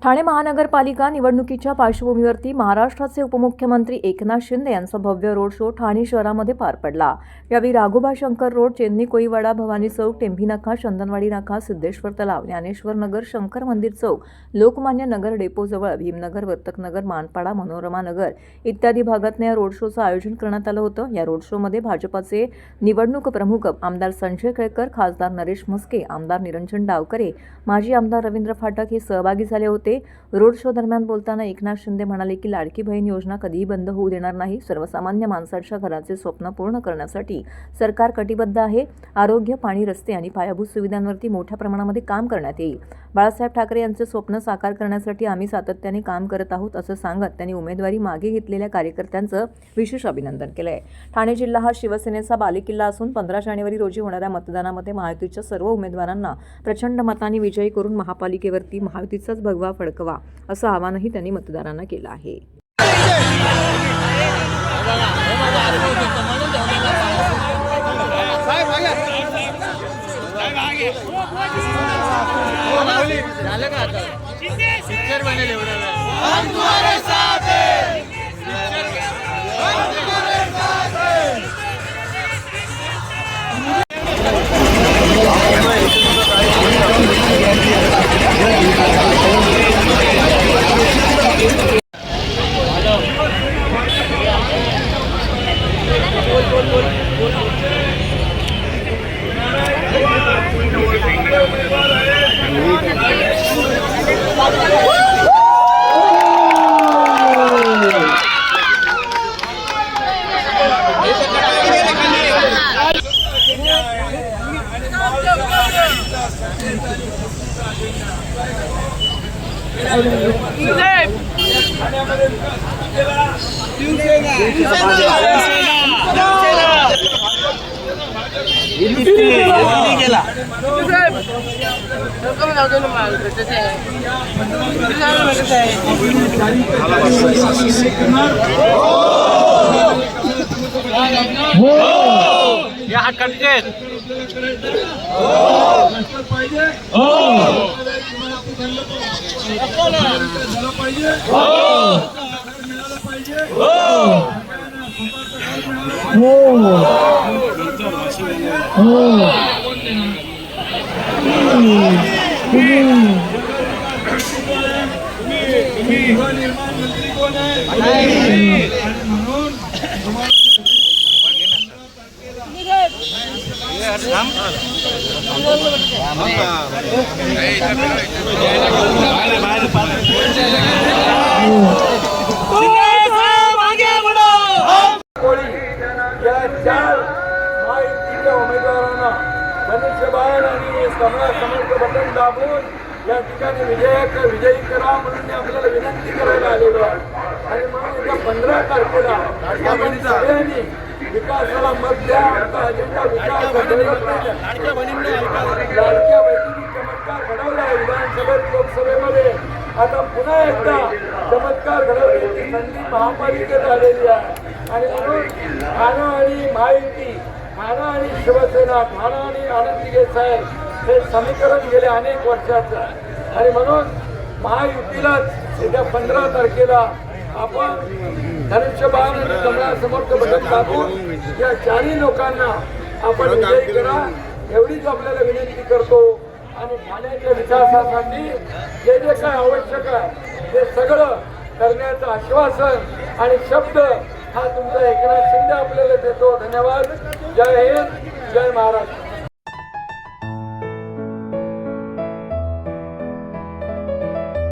ठाणे महानगरपालिका निवडणुकीच्या पार्श्वभूमीवरती महाराष्ट्राचे उपमुख्यमंत्री एकनाथ शिंदे यांचा भव्य रोड शो ठाणे शहरामध्ये पार पडला। यावेळी राघोबा शंकर रोड, चेन्नी कोळीवाडा, भवानी चौक, टेंभी नाका, चंदनवाडी नाका, सिद्धेश्वर तलाव, ज्ञानेश्वर नगर, शंकर मंदिर चौक, लोकमान्य नगर डेपोजवळ, भीमनगर, वर्तकनगर, मानपाडा, मनोरमा नगर इत्यादी भागात या रोड शोचं आयोजन करण्यात आलं होतं। या रोड शोमध्ये भाजपाचे निवडणूक प्रमुख आमदार संजय केळकर, खासदार नरेश म्हस्के, आमदार निरंजन डावकरे, माजी आमदार रवींद्र फाटक हे सहभागी झाले होते। रोड शो दरम्यान बोलताना एकनाथ शिंदे म्हणाले की लाडकी बहीण योजना कधीही बंद होऊ देणार नाही। सर्वसामान्य माणसाच्या घराचे स्वप्न पूर्ण करण्यासाठी सरकार कटिबद्ध आहे। आरोग्य, पाणी, रस्ते आणि पायाभूत सुविधांवरती मोठ्या प्रमाणामध्ये काम करण्यात येईल। बाळासाहेब ठाकरे यांचे स्वप्न साकार करण्यासाठी आम्ही सातत्याने काम करत आहोत असं सांगत त्यांनी उमेदवारी मागे घेतलेल्या कार्यकर्त्यांचं विशेष अभिनंदन केलंय। ठाणे जिल्हा हा शिवसेनेचा बालेकिल्ला असून 15 जानेवारी रोजी होणाऱ्या मतदानामध्ये महायुतीच्या सर्व उमेदवारांना प्रचंड मतांनी विजयी करून महापालिकेवरती महायुतीचाच भगवा फडकवा असं आवाहनही त्यांनी मतदारांना केलं आहे। धनुष्यबाण आणि समर्थ बटन दाबून या ठिकाणी विजयी करा म्हणून आपल्याला विनंती करायला आलेलो आहे। आणि म्हणून उद्या 15 तारखेला आपण सगळ्यांनी विकासाला मत द्या। आमचा अजेंडा विकास लाडक्या बहिणींनी चमत्कार घडवला आहे विधानसभेत, लोकसभेमध्ये। आता पुन्हा एकदा चमत्कार घडवण्याची संधी महापालिकेत आलेली आहे। आणि म्हणून ठाणे आणि महायुती, ठाणे आणि शिवसेना, ठाणे आणि आनंदी साहेब हे समीकरण गेले अनेक वर्षाचं आहे। आणि म्हणून महायुतीलाच येत्या 15 तारखेला आपण धनुष्यबाण आणि कमळासमोरचं बटन दाबून या चारही लोकांना आपण विजयी करा एवढीच आपल्याला विनंती करतो। आणि ठाण्याच्या विकासासाठी जे जे काय आवश्यक आहे ते सगळं करण्याचं आश्वासन आणि शब्द हा तुमचा एकनाथ शिंदे आपल्याला देतो। धन्यवाद। जय हिंद, जय महाराष्ट्र।